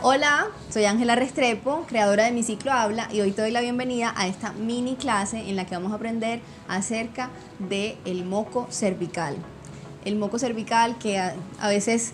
Hola, soy Ángela Restrepo, creadora de Mi Ciclo Habla, y hoy te doy la bienvenida a esta mini clase en la que vamos a aprender acerca del moco cervical. El moco cervical que a veces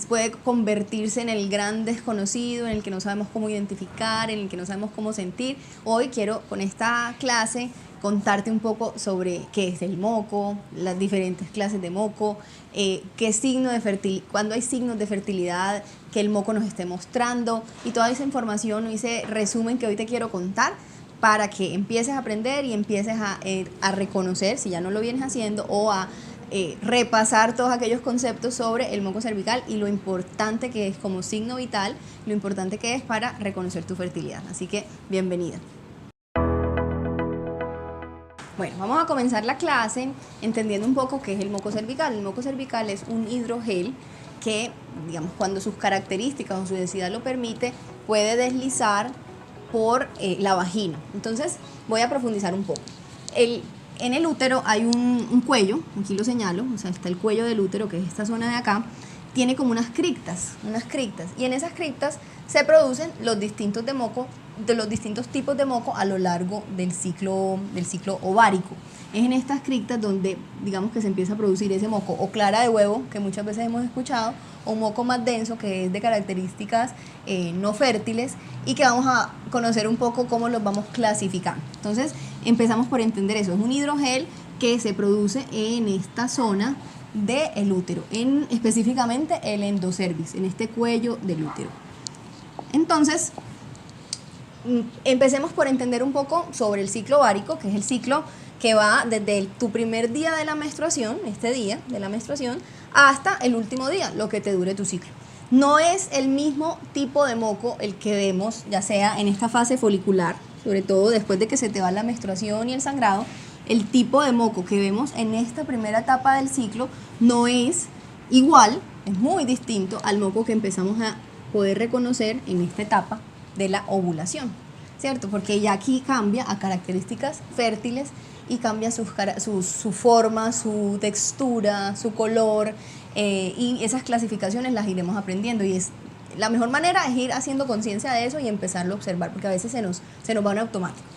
puede convertirse en el gran desconocido, en el que no sabemos cómo identificar, en el que no sabemos cómo sentir. Hoy quiero con esta clase contarte un poco sobre qué es el moco, las diferentes clases de moco, qué signo de fertilidad, cuándo hay signos de fertilidad que el moco nos esté mostrando, y toda esa información, ese resumen que hoy te quiero contar para que empieces a aprender y empieces a reconocer, si ya no lo vienes haciendo, o a repasar todos aquellos conceptos sobre el moco cervical y lo importante que es como signo vital, lo importante que es para reconocer tu fertilidad. Así que bienvenida. Bueno, vamos a comenzar la clase entendiendo un poco qué es el moco cervical. El moco cervical es un hidrogel que, digamos, cuando sus características o su densidad lo permite, puede deslizar por la vagina. Entonces voy a profundizar un poco. En el útero hay un cuello, aquí lo señalo, o sea, está el cuello del útero, que es esta zona de acá, tiene como unas criptas, y en esas criptas se producen los distintos tipos de moco a lo largo del ciclo ovárico. Es en estas criptas donde, digamos, que se empieza a producir ese moco o clara de huevo, que muchas veces hemos escuchado, o un moco más denso, que es de características no fértiles, y que vamos a conocer un poco cómo los vamos clasificando. Entonces, empezamos por entender eso. Es un hidrogel que se produce en esta zona del útero, específicamente el endocervix, en este cuello del útero. Entonces, empecemos por entender un poco sobre el ciclo ovárico, que es el ciclo que va desde tu primer día de la menstruación, este día de la menstruación, hasta el último día, lo que te dure tu ciclo. No es el mismo tipo de moco el que vemos, ya sea en esta fase folicular, sobre todo después de que se te va la menstruación y el sangrado. El tipo de moco que vemos en esta primera etapa del ciclo no es igual, es muy distinto al moco que empezamos a poder reconocer en esta etapa de la ovulación, ¿cierto? Porque ya aquí cambia a características fértiles y cambia su forma, su textura, su color, y esas clasificaciones las iremos aprendiendo, y la mejor manera es ir haciendo conciencia de eso y empezarlo a observar, porque a veces se nos va en automático.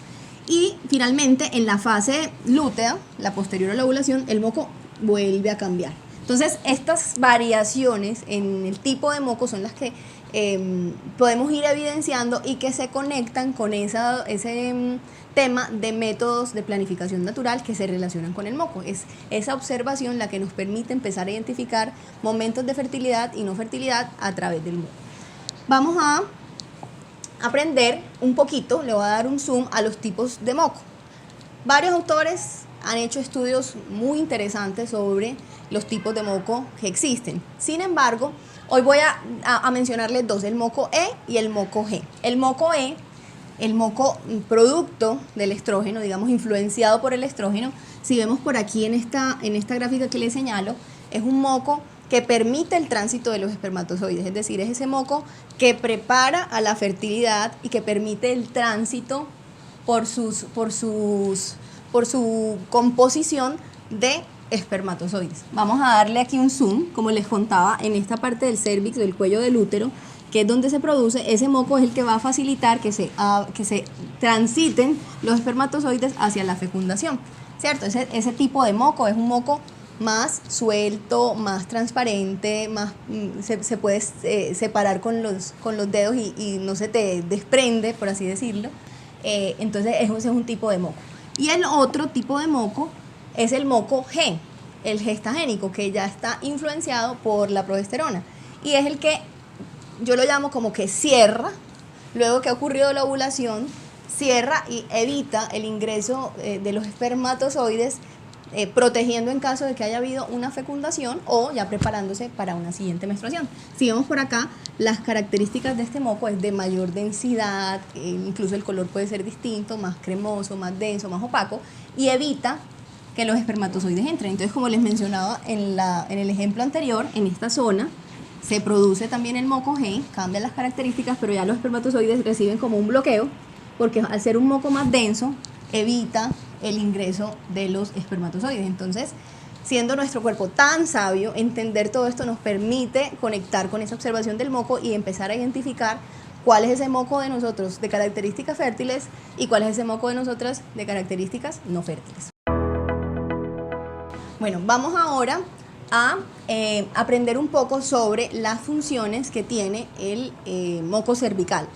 Y finalmente, en la fase lútea, la posterior a la ovulación, el moco vuelve a cambiar. Entonces, estas variaciones en el tipo de moco son las que podemos ir evidenciando y que se conectan con ese tema de métodos de planificación natural que se relacionan con el moco. Es esa observación la que nos permite empezar a identificar momentos de fertilidad y no fertilidad a través del moco. Vamos a aprender un poquito, le voy a dar un zoom a los tipos de moco. Varios autores han hecho estudios muy interesantes sobre los tipos de moco que existen. Sin embargo, hoy voy a mencionarles dos, el moco E y el moco G. El moco E, el moco producto del estrógeno, digamos influenciado por el estrógeno, si vemos por aquí en esta gráfica que les señalo, es un moco que permite el tránsito de los espermatozoides, es decir, es ese moco que prepara a la fertilidad y que permite el tránsito por su composición de espermatozoides. Vamos a darle aquí un zoom, como les contaba, en esta parte del cérvix, del cuello del útero, que es donde se produce. Ese moco es el que va a facilitar que se transiten los espermatozoides hacia la fecundación, ¿cierto? Ese tipo de moco es un moco más suelto, más transparente, más se puede separar con los dedos y no se te desprende, por así decirlo. Entonces ese es un tipo de moco. Y el otro tipo de moco es el moco G, el gestagénico, que ya está influenciado por la progesterona, y es el que yo lo llamo como que cierra, luego que ha ocurrido la ovulación, cierra y evita el ingreso de los espermatozoides, protegiendo en caso de que haya habido una fecundación o ya preparándose para una siguiente menstruación. Si vemos por acá, las características de este moco es de mayor densidad, incluso el color puede ser distinto, más cremoso, más denso, más opaco, y evita que los espermatozoides entren. Entonces, como les mencionaba en el ejemplo anterior, en esta zona se produce también el moco G, cambian las características, pero ya los espermatozoides reciben como un bloqueo, porque al ser un moco más denso, evita el ingreso de los espermatozoides. Entonces, siendo nuestro cuerpo tan sabio, entender todo esto nos permite conectar con esa observación del moco y empezar a identificar cuál es ese moco de nosotros de características fértiles y cuál es ese moco de nosotras de características no fértiles. Bueno, vamos ahora a aprender un poco sobre las funciones que tiene el moco cervical.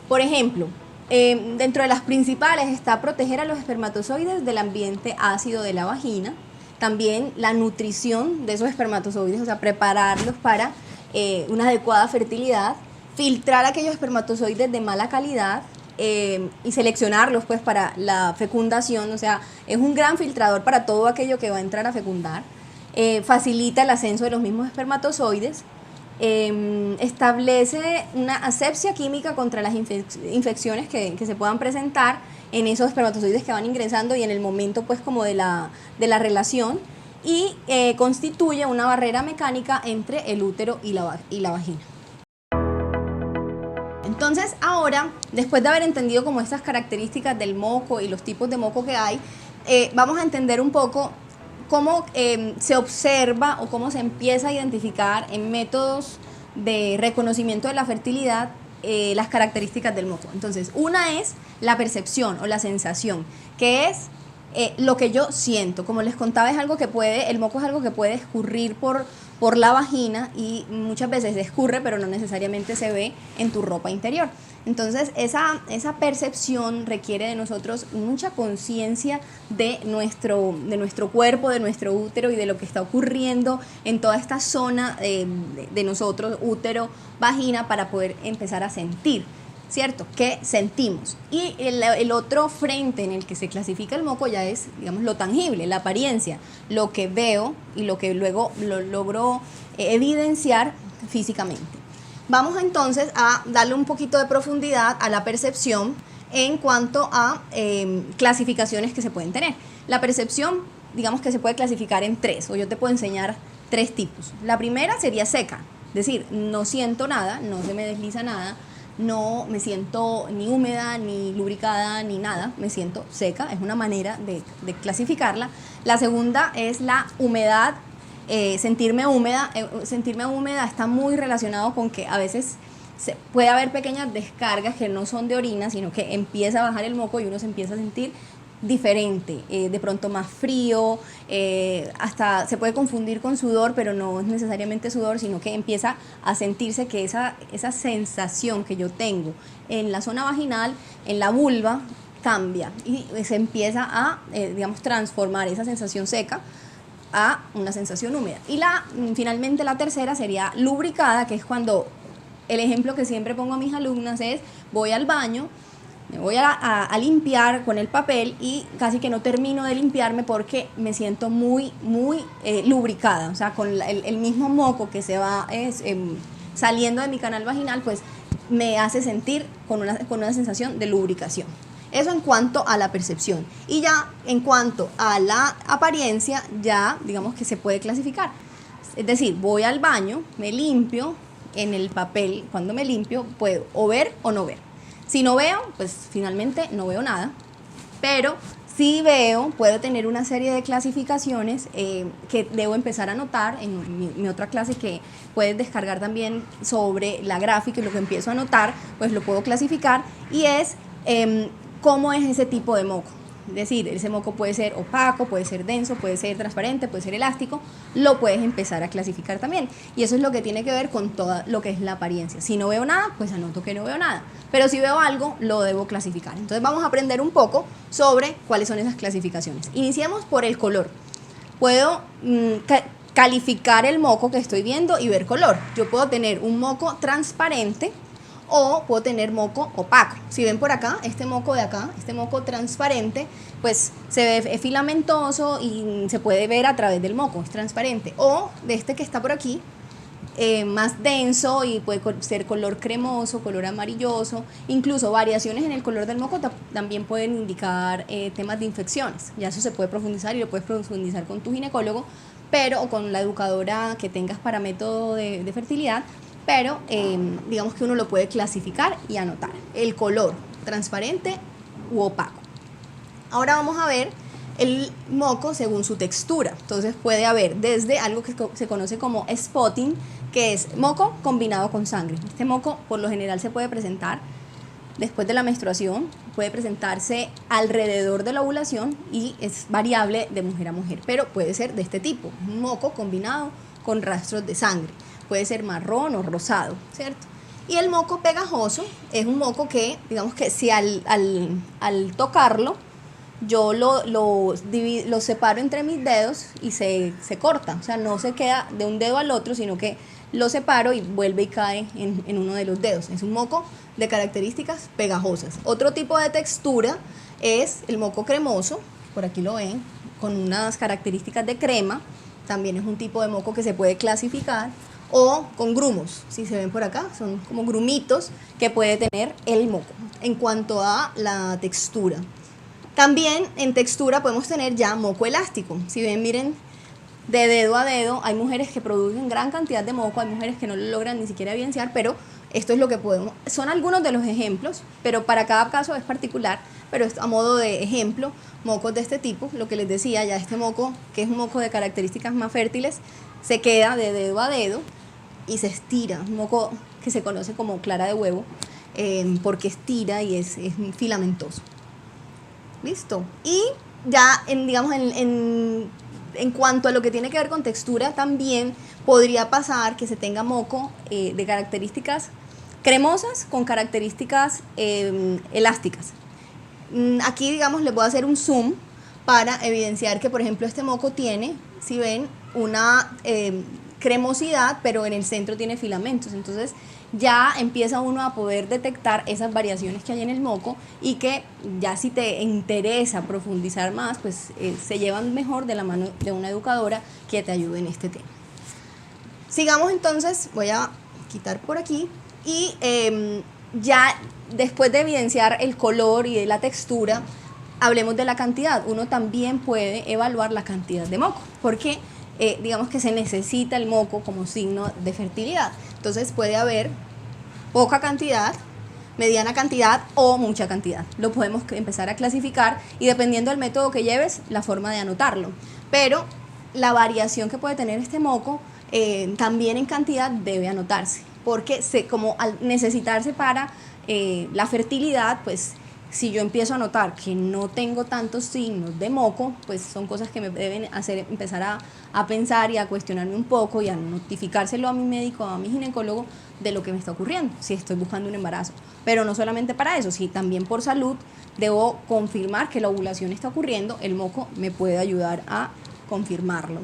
Por ejemplo, dentro de las principales está proteger a los espermatozoides del ambiente ácido de la vagina, también la nutrición de esos espermatozoides, o sea, prepararlos para una adecuada fertilidad, filtrar aquellos espermatozoides de mala calidad y seleccionarlos pues para la fecundación, o sea, es un gran filtrador para todo aquello que va a entrar a fecundar, facilita el ascenso de los mismos espermatozoides, establece una asepsia química contra las infecciones que se puedan presentar en esos espermatozoides que van ingresando y en el momento pues como de la relación, y constituye una barrera mecánica entre el útero y la vagina. Entonces ahora, después de haber entendido como estas características del moco y los tipos de moco que hay, vamos a entender un poco cómo se observa o cómo se empieza a identificar en métodos de reconocimiento de la fertilidad las características del moco. Entonces, una es la percepción o la sensación, que es lo que yo siento. Como les contaba, el moco es algo que puede escurrir por la vagina y muchas veces escurre, pero no necesariamente se ve en tu ropa interior. Entonces, esa percepción requiere de nosotros mucha conciencia de nuestro cuerpo, de nuestro útero y de lo que está ocurriendo en toda esta zona de nosotros, útero, vagina, para poder empezar a sentir, ¿cierto? ¿Qué sentimos? Y el otro frente en el que se clasifica el moco ya es, digamos, lo tangible, la apariencia, lo que veo y lo que luego lo logro evidenciar físicamente. Vamos entonces a darle un poquito de profundidad a la percepción en cuanto a clasificaciones que se pueden tener. La percepción, digamos que se puede clasificar en tres, o yo te puedo enseñar tres tipos. La primera sería seca, es decir, no siento nada, no se me desliza nada, no me siento ni húmeda, ni lubricada, ni nada, me siento seca, es una manera de clasificarla. La segunda es la humedad. Sentirme húmeda está muy relacionado con que a veces puede haber pequeñas descargas que no son de orina, sino que empieza a bajar el moco y uno se empieza a sentir diferente, de pronto más frío, hasta se puede confundir con sudor, pero no es necesariamente sudor, sino que empieza a sentirse que esa sensación que yo tengo en la zona vaginal, en la vulva, cambia y se empieza a, digamos, transformar esa sensación seca a una sensación húmeda. Y finalmente la tercera sería lubricada, que es cuando, el ejemplo que siempre pongo a mis alumnas es, voy al baño, me voy a limpiar con el papel y casi que no termino de limpiarme porque me siento muy lubricada, o sea, con el mismo moco que se va saliendo de mi canal vaginal, pues me hace sentir con una sensación de lubricación. Eso en cuanto a la percepción. Y ya en cuanto a la apariencia, ya digamos que se puede clasificar. Es decir, voy al baño, me limpio, en el papel, cuando me limpio, puedo o ver o no ver. Si no veo, pues finalmente no veo nada. Pero si veo, puedo tener una serie de clasificaciones que debo empezar a notar en mi otra clase que puedes descargar también sobre la gráfica, y lo que empiezo a notar, pues lo puedo clasificar, y es cómo es ese tipo de moco. Es decir, ese moco puede ser opaco, puede ser denso, puede ser transparente, puede ser elástico, lo puedes empezar a clasificar también. Y eso es lo que tiene que ver con todo lo que es la apariencia. Si no veo nada, pues anoto que no veo nada. Pero si veo algo, lo debo clasificar. Entonces vamos a aprender un poco sobre cuáles son esas clasificaciones. Iniciemos por el color. Puedo calificar el moco que estoy viendo y ver color. Yo puedo tener un moco transparente, o puedo tener moco opaco. Si ven por acá, este moco de acá, este moco transparente, pues se ve filamentoso y se puede ver a través del moco, es transparente. O de este que está por aquí, más denso y puede ser color cremoso, color amarilloso, incluso variaciones en el color del moco también pueden indicar temas de infecciones. Ya eso se puede profundizar y lo puedes profundizar con tu ginecólogo, pero o con la educadora que tengas para método de fertilidad. Pero digamos que uno lo puede clasificar y anotar el color, transparente u opaco. Ahora vamos a ver el moco según su textura. Entonces puede haber desde algo que se conoce como spotting, que es moco combinado con sangre. Este moco por lo general se puede presentar después de la menstruación, puede presentarse alrededor de la ovulación y es variable de mujer a mujer, pero puede ser de este tipo, un moco combinado con rastros de sangre. Puede ser marrón o rosado, ¿cierto? Y el moco pegajoso es un moco que, digamos que si al tocarlo, yo lo separo entre mis dedos y se corta, o sea, no se queda de un dedo al otro, sino que lo separo y vuelve y cae en uno de los dedos. Es un moco de características pegajosas. Otro tipo de textura es el moco cremoso, por aquí lo ven, con unas características de crema. También es un tipo de moco que se puede clasificar, o con grumos, si se ven por acá, son como grumitos que puede tener el moco en cuanto a la textura. También en textura podemos tener ya moco elástico. Si ven, miren, de dedo a dedo, hay mujeres que producen gran cantidad de moco, hay mujeres que no lo logran ni siquiera evidenciar, pero esto es lo que podemos, son algunos de los ejemplos, pero para cada caso es particular, pero a modo de ejemplo, mocos de este tipo, lo que les decía, ya este moco, que es un moco de características más fértiles, se queda de dedo a dedo y se estira, un moco que se conoce como clara de huevo, porque estira y es filamentoso. ¿Listo? Y ya, en cuanto a lo que tiene que ver con textura, también podría pasar que se tenga moco de características cremosas con características elásticas. Aquí, digamos, les voy a hacer un zoom para evidenciar que, por ejemplo, este moco tiene, si ven, una cremosidad, pero en el centro tiene filamentos. Entonces ya empieza uno a poder detectar esas variaciones que hay en el moco y que ya si te interesa profundizar más, pues se llevan mejor de la mano de una educadora que te ayude en este tema. Sigamos entonces, voy a quitar por aquí y ya después de evidenciar el color y de la textura, hablemos de la cantidad. Uno también puede evaluar la cantidad de moco, porque digamos que se necesita el moco como signo de fertilidad. Entonces puede haber poca cantidad, mediana cantidad o mucha cantidad. Lo podemos empezar a clasificar y dependiendo del método que lleves, la forma de anotarlo. Pero la variación que puede tener este moco también en cantidad debe anotarse, porque como al necesitarse para la fertilidad, pues si yo empiezo a notar que no tengo tantos signos de moco, pues son cosas que me deben hacer empezar a pensar y a cuestionarme un poco y a notificárselo a mi médico, a mi ginecólogo de lo que me está ocurriendo, si estoy buscando un embarazo. Pero no solamente para eso, si también por salud debo confirmar que la ovulación está ocurriendo, el moco me puede ayudar a confirmarlo.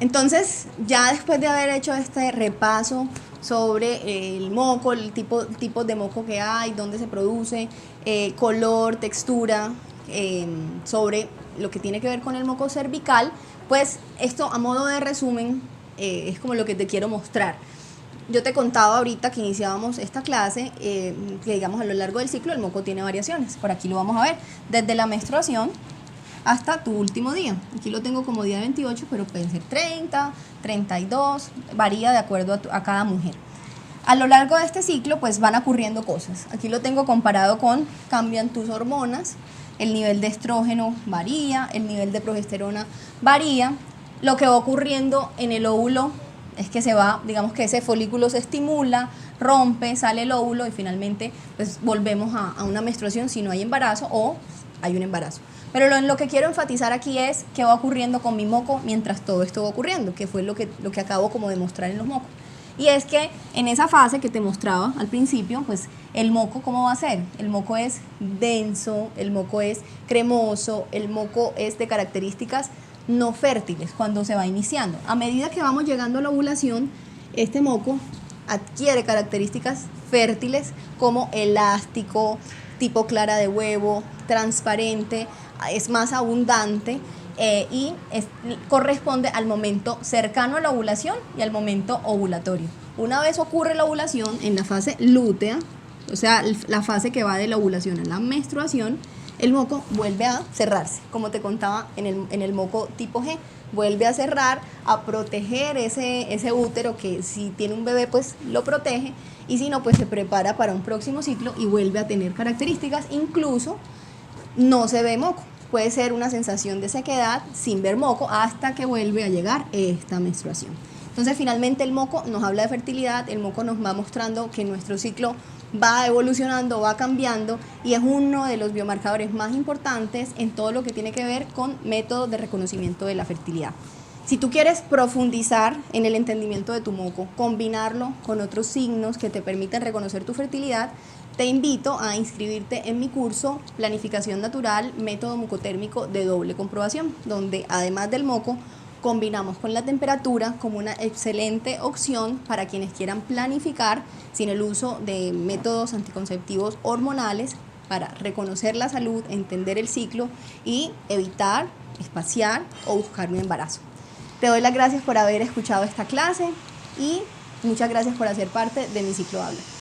Entonces, ya después de haber hecho este repaso sobre el moco, el tipo de moco que hay, dónde se produce, color, textura, sobre lo que tiene que ver con el moco cervical, pues esto a modo de resumen es como lo que te quiero mostrar. Yo te contaba ahorita que iniciábamos esta clase, que digamos a lo largo del ciclo el moco tiene variaciones. Por aquí lo vamos a ver, desde la menstruación hasta tu último día. Aquí lo tengo como día 28, pero pueden ser 30, 32, varía de acuerdo a cada mujer. A lo largo de este ciclo, pues van ocurriendo cosas. Aquí lo tengo comparado con, cambian tus hormonas, el nivel de estrógeno varía, el nivel de progesterona varía. Lo que va ocurriendo en el óvulo es que digamos que ese folículo se estimula, rompe, sale el óvulo y finalmente pues volvemos a una menstruación si no hay embarazo o hay un embarazo. Pero lo que quiero enfatizar aquí es qué va ocurriendo con mi moco mientras todo esto va ocurriendo, que fue lo que acabo como de mostrar en los mocos. Y es que en esa fase que te mostraba al principio, pues el moco, ¿cómo va a ser? El moco es denso, el moco es cremoso, el moco es de características no fértiles cuando se va iniciando. A medida que vamos llegando a la ovulación, este moco adquiere características fértiles como elástico, tipo clara de huevo, transparente, es más abundante y corresponde al momento cercano a la ovulación y al momento ovulatorio. Una vez ocurre la ovulación en la fase lútea, o sea, la fase que va de la ovulación a la menstruación, el moco vuelve a cerrarse, como te contaba en el moco tipo G, vuelve a cerrar, a proteger ese útero que si tiene un bebé pues lo protege y si no pues se prepara para un próximo ciclo y vuelve a tener características, incluso no se ve moco. Puede ser una sensación de sequedad sin ver moco hasta que vuelve a llegar esta menstruación. Entonces, finalmente el moco nos habla de fertilidad, el moco nos va mostrando que nuestro ciclo va evolucionando, va cambiando y es uno de los biomarcadores más importantes en todo lo que tiene que ver con métodos de reconocimiento de la fertilidad. Si tú quieres profundizar en el entendimiento de tu moco, combinarlo con otros signos que te permitan reconocer tu fertilidad, te invito a inscribirte en mi curso Planificación Natural, Método Mucotérmico de Doble Comprobación, donde además del moco, combinamos con la temperatura como una excelente opción para quienes quieran planificar sin el uso de métodos anticonceptivos hormonales para reconocer la salud, entender el ciclo y evitar, espaciar o buscar un embarazo. Te doy las gracias por haber escuchado esta clase y muchas gracias por hacer parte de Mi Ciclo Habla.